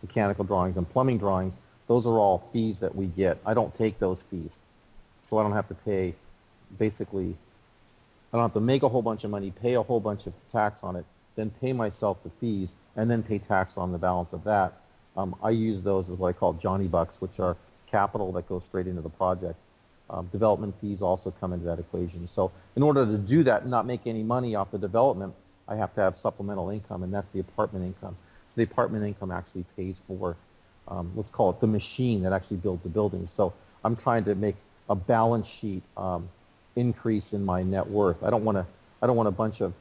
mechanical drawings and plumbing drawings, those are all fees that we get. I don't take those fees. So I don't have to pay, basically, I don't have to make a whole bunch of money, pay a whole bunch of tax on it, then pay myself the fees, and then pay tax on the balance of that. I use those as what I call Johnny bucks, which are capital that goes straight into the project. Development fees also come into that equation. So in order to do that and not make any money off the development, I have to have supplemental income, and that's the apartment income. So the apartment income actually pays for, let's call it the machine that actually builds the building. So I'm trying to make a balance sheet increase in my net worth. I don't want a bunch of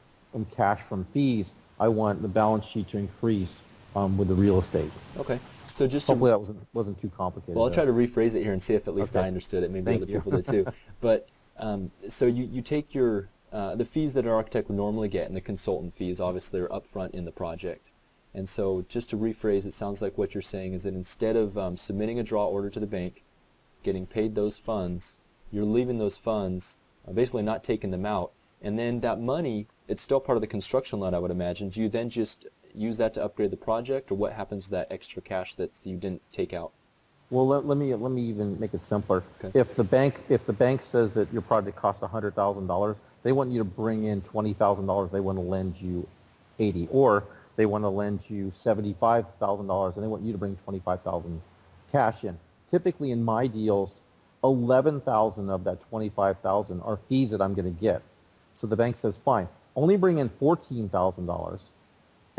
cash from fees. I want the balance sheet to increase with the real estate. Okay. So just hopefully that wasn't too complicated. Well, I'll try to rephrase it here and see if at least I understood it. Maybe other people did too. But so you take your the fees that an architect would normally get, and the consultant fees obviously are upfront in the project. And so just to rephrase, it sounds like what you're saying is that instead of submitting a draw order to the bank, getting paid those funds, you're leaving those funds, basically not taking them out, and then that money, it's still part of the construction loan, I would imagine. Do you then just use that to upgrade the project, or what happens to that extra cash that you didn't take out? Well, let me even make it simpler. Okay. If the bank says that your project costs $100,000, they want you to bring in $20,000. They want to lend you 80, or they want to lend you $75,000, and they want you to bring 25,000 cash in. Typically, in my deals, 11,000 of that 25,000 are fees that I'm going to get. So the bank says, fine, only bring in $14,000,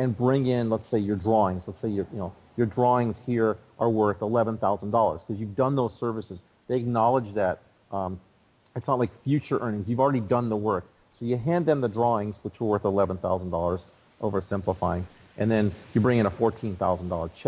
and bring in, let's say, your drawings. Let's say your drawings here are worth $11,000 because you've done those services. They acknowledge that it's not like future earnings. You've already done the work. So you hand them the drawings, which are worth $11,000, oversimplifying, and then you bring in a $14,000 check.